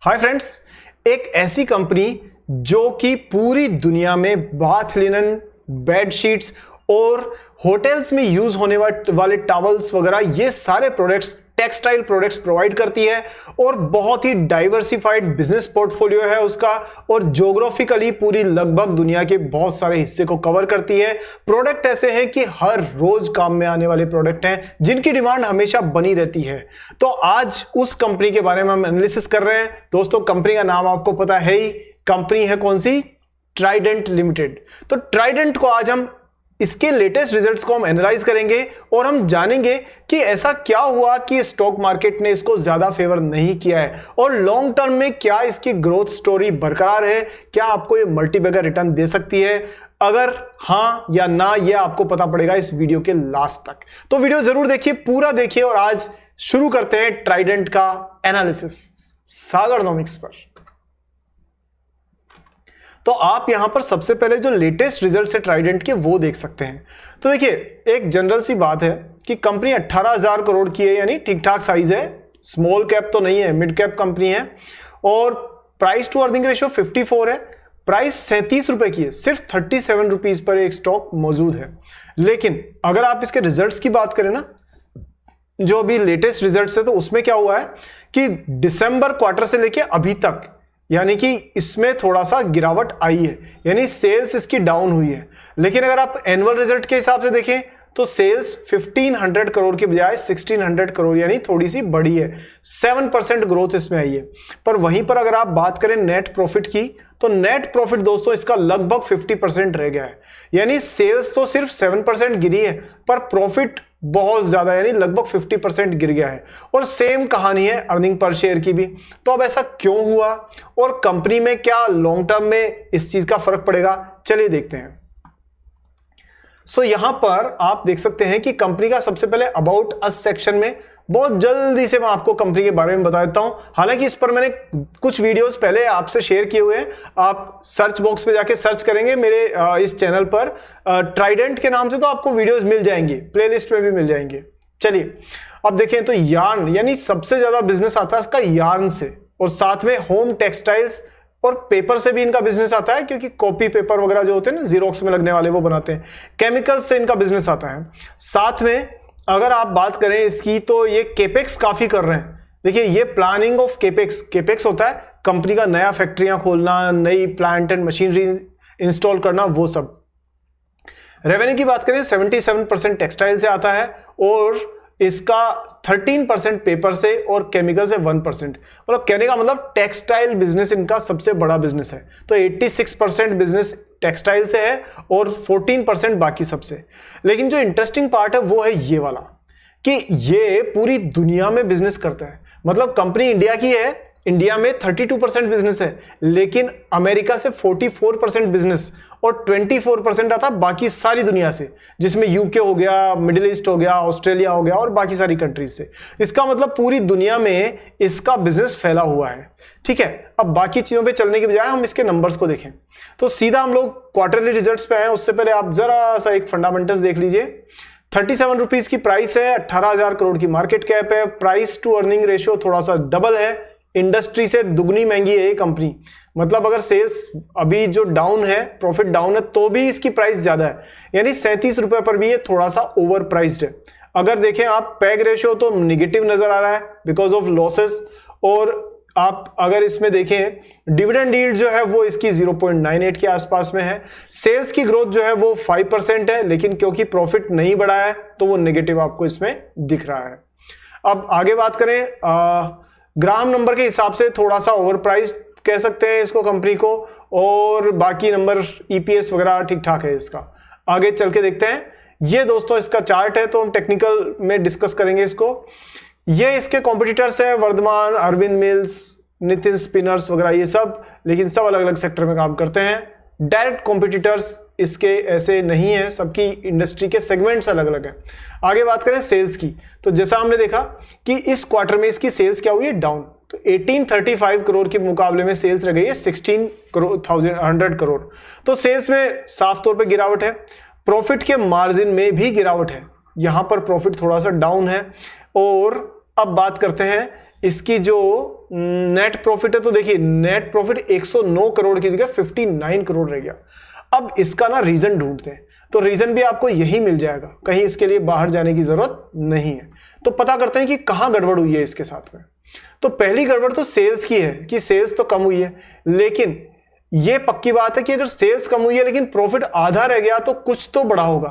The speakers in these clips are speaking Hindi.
हाय फ्रेंड्स, एक ऐसी कंपनी जो कि पूरी दुनिया में बाथ लिनन, बेड शीट्स और होटल्स में यूज होने वाले टॉवल्स वगैरह ये सारे प्रोडक्ट्स, टेक्सटाइल प्रोडक्ट्स प्रोवाइड करती है और बहुत ही डाइवर्सिफाइड बिजनेस पोर्टफोलियो है उसका और ज्योग्राफिकली पूरी लगभग दुनिया के बहुत सारे हिस्से को कवर करती है। प्रोडक्ट ऐसे हैं कि हर रोज काम में आने वाले प्रोडक्ट हैं जिनकी डिमांड हमेशा बनी रहती है। तो आज उस कंपनी के बारे में हम एनालिसिस कर रहे हैं। दोस्तों, कंपनी का नाम आपको पता है ही, कंपनी है कौन सी? Trident limited. तो ट्राइडेंट को आज हम इसके लेटेस्ट रिजल्ट्स को हम एनालाइज करेंगे और हम जानेंगे कि ऐसा क्या हुआ कि स्टॉक मार्केट ने इसको ज्यादा फेवर नहीं किया है और लॉन्ग टर्म में क्या इसकी ग्रोथ स्टोरी बरकरार है, क्या आपको ये मल्टीबैगर रिटर्न दे सकती है। अगर हां या ना, ये आपको पता पड़ेगा इस वीडियो के लास्ट तक। तो वीडियो जरूर देखिए, पूरा देखिए और आज शुरू करते हैं ट्राइडेंट का एनालिसिस सागरनॉमिक्स पर। तो आप यहां पर सबसे पहले जो लेटेस्ट रिजल्ट है ट्राइडेंट के वो देख सकते हैं। तो देखिए, एक जनरल सी बात है कि कंपनी 18,000 करोड़ की है, यानी ठीक ठाक साइज है, स्मॉल कैप तो नहीं है, मिड कैप कंपनी है और प्राइस टू अर्निंग रेशियो 54 है। प्राइस 37 रुपए की है, सिर्फ 37 रुपीज पर एक स्टॉक मौजूद है। लेकिन अगर आप इसके रिजल्ट्स की बात करें ना, जो अभी लेटेस्ट रिजल्ट्स है, तो उसमें क्या हुआ है कि दिसंबर क्वार्टर से लेके अभी तक यानी कि इसमें थोड़ा सा गिरावट आई है, यानी सेल्स इसकी डाउन हुई है। लेकिन अगर आप एनुअल रिजल्ट के हिसाब से देखें तो सेल्स 1500 करोड़ के बजाय 1600 करोड़ यानी थोड़ी सी बढ़ी है, 7% ग्रोथ इसमें आई है। पर वहीं पर अगर आप बात करें नेट प्रॉफिट की, तो नेट प्रॉफिट दोस्तों इसका लगभग 50% रह गया है। यानी सेल्स तो सिर्फ 7% गिरी है पर प्रॉफिट बहुत ज्यादा यानी लगभग 50% गिर गया है। और सेम कहानी है अर्निंग पर शेयर की भी। तो अब ऐसा क्यों हुआ और कंपनी में क्या लॉन्ग टर्म में इस चीज का फर्क पड़ेगा, चलिए देखते हैं। सो यहां पर आप देख सकते हैं कि कंपनी का सबसे पहले अबाउट अस सेक्शन में बहुत जल्दी से मैं आपको कंपनी के बारे में बता देता हूं। हालांकि इस पर मैंने कुछ वीडियोस पहले आपसे शेयर किए हुए हैं, आप सर्च बॉक्स पे जाके सर्च करेंगे मेरे इस चैनल पर ट्राइडेंट के नाम से, तो आपको वीडियोस मिल जाएंगे, प्लेलिस्ट में भी मिल जाएंगे। चलिए अब देखें तो यार्न, यानी सबसे ज्यादा बिजनेस आता है इसका यार्न से और साथ में होम टेक्सटाइल्स और पेपर से भी इनका बिजनेस आता है, क्योंकि कॉपी पेपर वगैरह जो होते हैं ना जीरोक्स में लगने वाले, वो बनाते हैं। केमिकल्स से इनका बिजनेस आता है। साथ में अगर आप बात करें इसकी, तो ये केपेक्स काफी कर रहे हैं। देखिए, ये प्लानिंग ऑफ केपेक्स, केपेक्स होता है कंपनी का नया फैक्ट्रियां खोलना, नई प्लांट एंड मशीनरी इंस्टॉल करना, वो सब। रेवेन्यू की बात करें 77% टेक्सटाइल से आता है और इसका 13% पेपर से और केमिकल से 1%। मतलब कहने का मतलब टेक्सटाइल बिजनेस इनका सबसे बड़ा बिजनेस है। तो 86% बिजनेस टेक्सटाइल से है और 14% बाकी सबसे। लेकिन जो इंटरेस्टिंग पार्ट है वो है ये वाला कि ये पूरी दुनिया में बिजनेस करता है। मतलब कंपनी इंडिया की है, इंडिया में 32% बिजनेस है, लेकिन अमेरिका से 44% बिजनेस और 24% आता बाकी सारी दुनिया से, जिसमें यूके हो गया, मिडिल ईस्ट हो गया, ऑस्ट्रेलिया हो गया और बाकी सारी कंट्रीज से। इसका मतलब पूरी दुनिया में इसका बिजनेस फैला हुआ है। ठीक है, अब बाकी चीजों पे चलने के बजाय हम इसके नंबर्स को देखें। तो सीधा हम लोग क्वार्टरली रिजल्ट्स पे आए। उससे पहले आप जरा सा एक फंडामेंटल्स देख लीजिए। 37 रुपीज की प्राइस है, 18,000 करोड़ की मार्केट कैप है, प्राइस टू अर्निंग रेशियो थोड़ा सा डबल है, इंडस्ट्री से दुगनी महंगी है ये कंपनी। मतलब अगर सेल्स अभी जो डाउन है, प्रॉफिट डाउन है, तो भी इसकी प्राइस ज्यादा है, यानी 37 रुपए पर भी ये थोड़ा सा ओवर प्राइस्ड है। अगर देखें आप पैग रेशियो तो निगेटिव नजर आ रहा है बिकॉज ऑफ लॉसेस। और आप अगर इसमें देखें डिविडेंड यील्ड जो है वो इसकी 0.98 के आसपास में है। सेल्स की ग्रोथ जो है वो 5% है, लेकिन क्योंकि प्रॉफिट नहीं बढ़ा है तो वो नेगेटिव आपको इसमें दिख रहा है। अब आगे बात करें, ग्राम नंबर के हिसाब से थोड़ा सा ओवर प्राइस कह सकते हैं इसको कंपनी को, और बाकी नंबर ईपीएस वगैरह ठीक ठाक है इसका। आगे चल के देखते हैं। ये दोस्तों इसका चार्ट है, तो हम टेक्निकल में डिस्कस करेंगे इसको। ये इसके कॉम्पिटिटर्स है, वर्धमान, अरविंद मिल्स, नितिन स्पिनर्स वगैरह, ये सब, लेकिन सब अलग अलग सेक्टर में काम करते हैं। डायरेक्ट कॉम्पिटिटर्स इसके ऐसे नहीं है, सबकी इंडस्ट्री के सेगमेंट्स अलग अलग हैं। आगे बात करें सेल्स की, तो जैसा हमने देखा कि इस क्वार्टर में इसकी सेल्स क्या हुई है, डाउन। तो 1835 करोड़ के मुकाबले में सेल्स रह गई है 16,100 करोड़। तो सेल्स में साफ तौर पे गिरावट है। प्रॉफिट के मार्जिन में भी गिरावट है, यहां पर प्रॉफिट थोड़ा सा डाउन है। और अब बात करते हैं इसकी जो नेट प्रॉफिट है, तो देखिए नेट प्रॉफिट 109 करोड़ की जगह 59 करोड़ रह गया। अब इसका ना रीजन ढूंढते हैं, तो रीजन भी आपको यही मिल जाएगा, कहीं इसके लिए बाहर जाने की जरूरत नहीं है। तो पता करते हैं कि कहां गड़बड़ हुई है इसके साथ में। तो पहली गड़बड़ तो सेल्स की है कि सेल्स तो कम हुई है, लेकिन यह पक्की बात है कि अगर सेल्स कम हुई है लेकिन प्रॉफिट आधा रह गया तो कुछ तो बढ़ा होगा।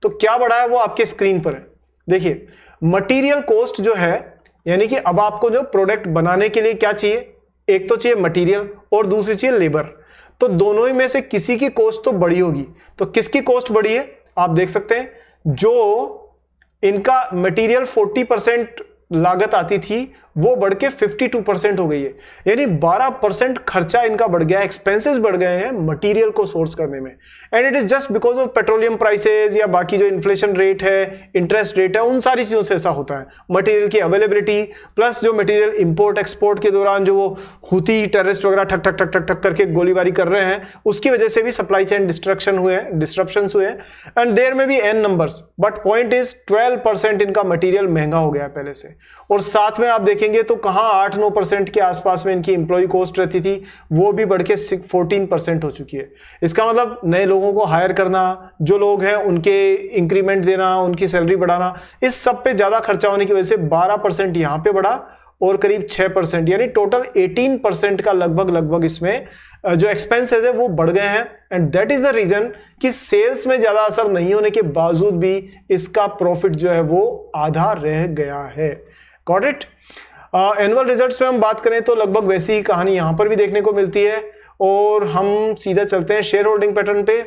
तो क्या बढ़ा है वो आपके स्क्रीन पर है। देखिए मटेरियल कॉस्ट जो है, यानी कि अब आपको जो प्रोडक्ट बनाने के लिए क्या चाहिए, एक तो चाहिए मटेरियल और दूसरी चाहिए लेबर। तो दोनों ही में से किसी की कॉस्ट तो बढ़ी होगी। तो किसकी कॉस्ट बढ़ी है आप देख सकते हैं, जो इनका मटेरियल 40% लागत आती थी वो बढ़ के 52% हो गई है, यानी 12% खर्चा इनका बढ़ गया, एक्सपेंसेस बढ़ गए हैं मटेरियल को सोर्स करने में। And it is just because of petroleum prices या बाकी जो इन्फ्लेशन रेट है, इंटरेस्ट रेट है, उन सारी चीजों से ऐसा होता है। मटेरियल की अवेलेबिलिटी प्लस जो मटेरियल इंपोर्ट एक्सपोर्ट के दौरान जो वो हुती टेररिस्ट वगैरह ठक ठक ठक ठक ठक करके गोलीबारी कर रहे हैं, उसकी वजह से भी सप्लाई चेन डिस्ट्रप्शंस हुए एंड देयर में भी in numbers, but point is 12% इनका मटेरियल महंगा हो गया है पहले से। और साथ में आप देखेंगे तो कहां 8-9% के आसपास में इनकी एम्प्लॉय कॉस्ट रहती थी, वो भी बढ़ के 14% हो चुकी है। इसका मतलब नए लोगों को हायर करना, जो लोग हैं उनके इंक्रीमेंट देना, उनकी सैलरी बढ़ाना, इस सब पे ज्यादा खर्चा होने की वजह से 12% यहां पे बढ़ा और करीब 6% यानी टोटल 18% का लगभग इसमें जो एक्सपेंसेस है वो बढ़ गए हैं। And that is the reason कि सेल्स में ज्यादा असर नहीं होने के बावजूद भी इसका प्रॉफिट जो है वो आधा रह गया है। Got it. एनुअल रिजल्ट्स में हम बात करें तो लगभग वैसी ही कहानी यहां पर भी देखने को मिलती है। और हम सीधा चलते हैं शेयर होल्डिंग पैटर्न पे।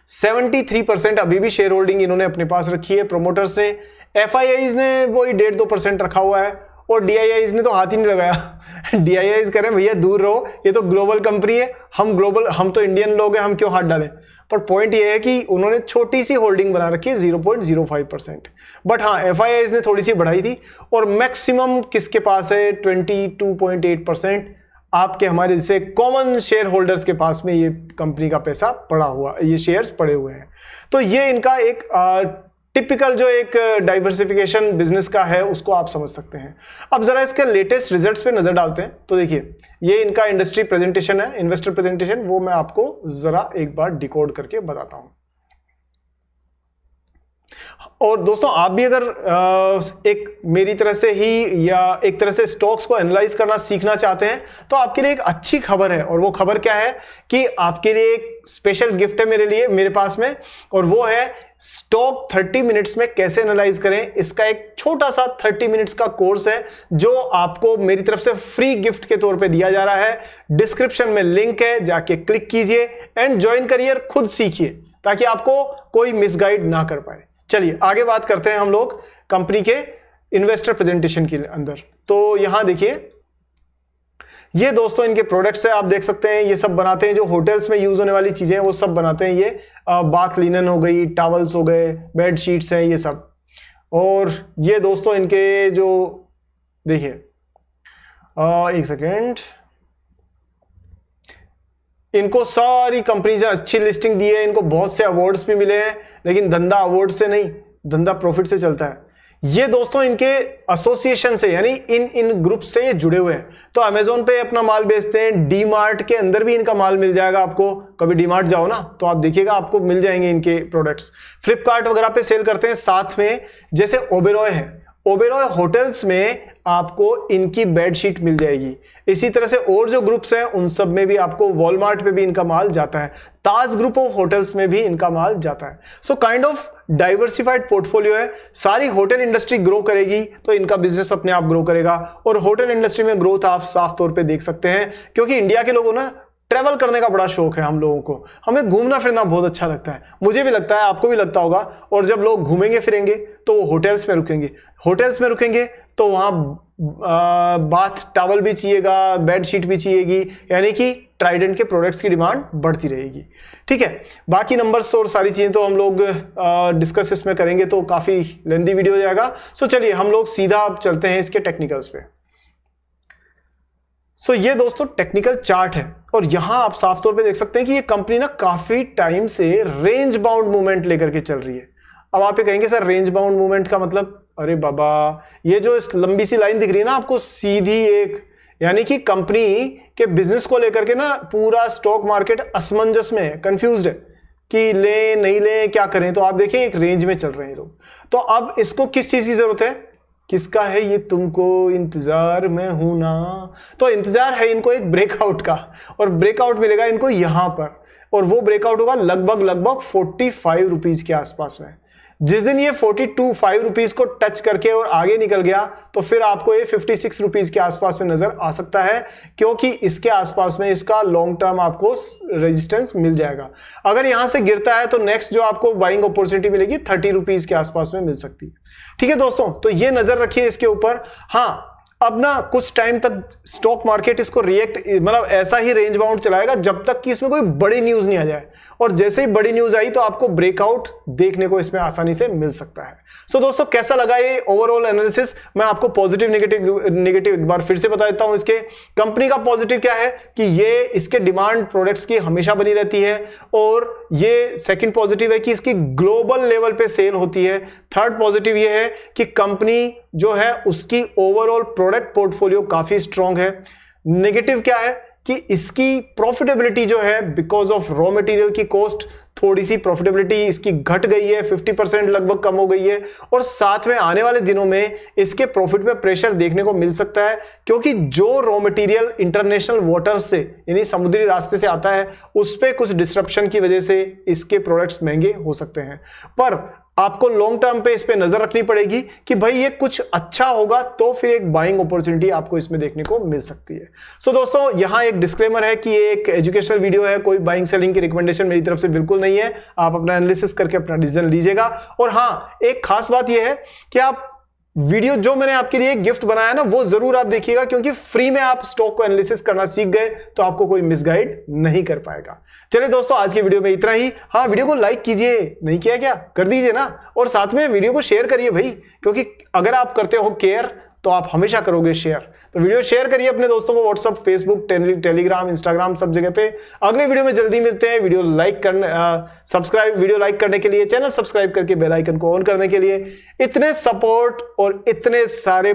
73% अभी भी शेयर होल्डिंग इन्होंने अपने पास रखी है प्रोमोटर्स ने। FIIs ने वही 1.5-2% रखा हुआ है और DIIs ने तो हाथ ही नहीं लगाया। DIIs करें भैया दूर रहो, ये तो ग्लोबल कंपनी है, हम तो इंडियन लोग हैं, हम क्यों हाथ डालें। पर पॉइंट ये है कि उन्होंने छोटी सी होल्डिंग बना रखी है 0.05%। बट हाँ FIIs ने थोड़ी सी बढ़ाई थी और मैक्सिमम किसके पास है 22.8% आपके हमारे जैसे कॉमन शेयर होल्डर्स के पास में ये कंपनी का पैसा पड़ा हुआ, ये शेयर्स पड़े हुए हैं। तो ये इनका एक टिपिकल जो एक डाइवर्सिफिकेशन बिजनेस का है उसको आप समझ सकते हैं। अब जरा इसके लेटेस्ट रिजल्ट्स पे नजर डालते हैं। तो देखिए ये इनका इंडस्ट्री प्रेजेंटेशन है, इन्वेस्टर प्रेजेंटेशन, वो मैं आपको जरा एक बार डिकोड करके बताता हूं। और दोस्तों आप भी अगर एक मेरी तरह से ही या एक तरह से स्टॉक्स को एनालाइज करना सीखना चाहते हैं तो आपके लिए एक अच्छी खबर है। और वो खबर क्या है कि आपके लिए एक स्पेशल गिफ्ट है मेरे पास में, और वो है स्टॉक 30 मिनट्स में कैसे एनालाइज करें। इसका एक छोटा सा 30 मिनट्स का कोर्स है जो आपको मेरी तरफ से फ्री गिफ्ट के तौर पे दिया जा रहा है। डिस्क्रिप्शन में लिंक है, जाके क्लिक कीजिए एंड ज्वाइन करिए, खुद सीखिए ताकि आपको कोई मिसगाइड ना कर पाए। चलिए आगे बात करते हैं हम लोग कंपनी के इन्वेस्टर प्रेजेंटेशन के अंदर। तो यहां देखिए ये दोस्तों इनके प्रोडक्ट्स है, आप देख सकते हैं ये सब बनाते हैं जो होटल्स में यूज होने वाली चीजें हैं वो सब बनाते हैं। ये बाथ लिनन हो गई, टॉवल्स हो गए, बेड शीट्स हैं, ये सब। और ये दोस्तों इनके जो देखिए एक सेकेंड, इनको सारी कंपनी अच्छी लिस्टिंग दी है, इनको बहुत से अवार्ड्स भी मिले हैं, लेकिन धंधा अवार्ड से नहीं, धंधा प्रॉफिट से चलता है। ये दोस्तों इनके एसोसिएशन से यानी इन ग्रुप से ये जुड़े हुए हैं। तो अमेजोन पे अपना माल बेचते हैं, डी मार्ट के अंदर भी इनका माल मिल जाएगा आपको। कभी डी मार्ट जाओ ना तो आप देखिएगा आपको मिल जाएंगे इनके प्रोडक्ट्स। फ्लिपकार्ट वगैरह पे सेल करते हैं। साथ में जैसे ओबेरॉय है, ओबेरॉय होटल्स में आपको इनकी बेडशीट मिल जाएगी। इसी तरह से और जो ग्रुप्स हैं उन सब में भी आपको, वॉलमार्ट पे भी इनका माल जाता है, ताज ग्रुप ऑफ होटल्स में भी इनका माल जाता है। So kind of diversified portfolio है। सारी होटल इंडस्ट्री ग्रो करेगी तो इनका बिजनेस अपने आप ग्रो करेगा। और होटल इंडस्ट्री में ग्रोथ आप साफ तौर पे देख सकते हैं, क्योंकि इंडिया के लोगों ना ट्रैवल करने का बड़ा शौक है हम लोगों को, हमें घूमना फिरना बहुत अच्छा लगता है। मुझे भी लगता है, आपको भी लगता होगा। और जब लोग घूमेंगे फिरेंगे तो वो होटल्स में रुकेंगे तो वहां बाथ टॉवल भी चाहिएगा, बेड शीट भी चाहिएगी, यानी कि ट्राइडेंट के प्रोडक्ट्स की डिमांड बढ़ती रहेगी। ठीक है, बाकी नंबर्स और सारी चीजें तो हम लोग डिस्कस इसमें करेंगे तो काफी लेंथी वीडियो हो जाएगा। सो चलिए हम लोग सीधा चलते हैं इसके टेक्निकल्स पे। सो ये दोस्तों टेक्निकल चार्ट है और यहां आप साफ तौर पे देख सकते हैं कि ये कंपनी ना काफी टाइम से रेंज बाउंड मूवमेंट लेकर के चल रही है। अब आप ये कहेंगे सर रेंज बाउंड मूवमेंट का मतलब, अरे बाबा, ये जो इस लंबी सी लाइन दिख रही है ना आपको, सीधी एक, यानी कि कंपनी के बिजनेस को लेकर के ना पूरा स्टॉक मार्केट असमंजस में है, कंफ्यूज्ड है कि ले नहीं ले क्या करें। तो आप देखें एक रेंज में चल रहे हैं लोग। तो अब इसको किस चीज की जरूरत है? किसका है ये? तुमको इंतजार में हूं ना। तो इंतजार है इनको एक ब्रेकआउट का, और ब्रेकआउट मिलेगा इनको यहां पर, और वो ब्रेकआउट होगा लगभग 45 रुपीज के आसपास में। जिस दिन ये 42 रुपीज को टच करके और आगे निकल गया तो फिर आपको ये 56 रुपीज के आसपास में नजर आ सकता है, क्योंकि इसके आसपास में इसका लॉन्ग टर्म आपको रेजिस्टेंस मिल जाएगा। अगर यहां से गिरता है तो नेक्स्ट जो आपको बाइंग अपॉर्चुनिटी मिलेगी 30 रुपीज के आसपास में मिल सकती है। ठीक है दोस्तों, तो ये नजर रखिए इसके ऊपर। हाँ, अब ना कुछ टाइम तक स्टॉक मार्केट इसको रिएक्ट, मतलब ऐसा ही रेंज बाउंड चलाएगा जब तक कि इसमें कोई बड़ी न्यूज नहीं आ जाए, और जैसे ही बड़ी न्यूज आई तो आपको ब्रेकआउट देखने को इसमें आसानी से मिल सकता है। सो दोस्तों, कैसा लगा ये ओवरऑल एनालिसिस? मैं आपको पॉजिटिव नेगेटिव एक बार फिर से बता देता हूं। इसके कंपनी का पॉजिटिव क्या है कि ये इसके डिमांड प्रोडक्ट्स की हमेशा बनी रहती है, और ये सेकंड पॉजिटिव है कि इसकी ग्लोबल लेवल पे सेल होती है। थर्ड पॉजिटिव ये है कि कंपनी जो है उसकी ओवरऑल प्रोडक्ट पोर्टफोलियो काफी स्ट्रांग है। नेगेटिव क्या है कि इसकी प्रॉफिटेबिलिटी जो है बिकॉज ऑफ रॉ मटेरियल की कॉस्ट, थोड़ी सी प्रॉफिटेबिलिटी इसकी घट गई है, 50% लगभग कम हो गई है, और साथ में आने वाले दिनों में इसके प्रॉफिट में प्रेशर देखने को मिल सकता है, क्योंकि जो रॉ मटेरियल इंटरनेशनल वाटर्स से यानी समुद्री रास्ते से आता है उस पे कुछ डिस्ट्रप्शन की वजह से इसके प्रोडक्ट्स महंगे हो सकते हैं। पर आपको लॉन्ग टर्म पे इस पे नजर रखनी पड़ेगी कि भाई ये कुछ अच्छा होगा तो फिर एक बाइंग अपॉर्चुनिटी आपको इसमें देखने को मिल सकती है। सो दोस्तों, यहां एक डिस्क्लेमर है कि ये एक एजुकेशनल वीडियो है, कोई बाइंग सेलिंग की रिकमेंडेशन मेरी तरफ से बिल्कुल नहीं है। आप अपना एनालिसिस करके अपना डिसीजन लीजिएगा। और हां, एक खास बात यह है कि आप वीडियो जो मैंने आपके लिए गिफ्ट बनाया ना वो जरूर आप देखिएगा, क्योंकि फ्री में आप स्टॉक को एनालिसिस करना सीख गए तो आपको कोई मिसगाइड नहीं कर पाएगा। चलिए दोस्तों, आज की वीडियो में इतना ही। हाँ, वीडियो को लाइक कीजिए, नहीं किया क्या? कर दीजिए ना, और साथ में वीडियो को शेयर करिए भाई, क्योंकि अगर आप करते हो केयर तो आप हमेशा करोगे शेयर। तो वीडियो शेयर करिए अपने दोस्तों को, व्हाट्सएप, फेसबुक, टेलीग्राम, इंस्टाग्राम, सब जगह पे। अगले वीडियो में जल्दी मिलते हैं। वीडियो लाइक करने के लिए, चैनल सब्सक्राइब करके बेल आइकन को ऑन करने के लिए, इतने सपोर्ट और इतने सारे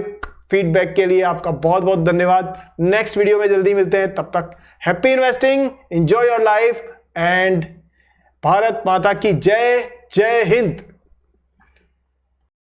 फीडबैक के लिए आपका बहुत बहुत धन्यवाद। नेक्स्ट वीडियो में जल्दी मिलते हैं, तब तक happy investing, enjoy your life, and Bharat माता की जय। जय हिंद।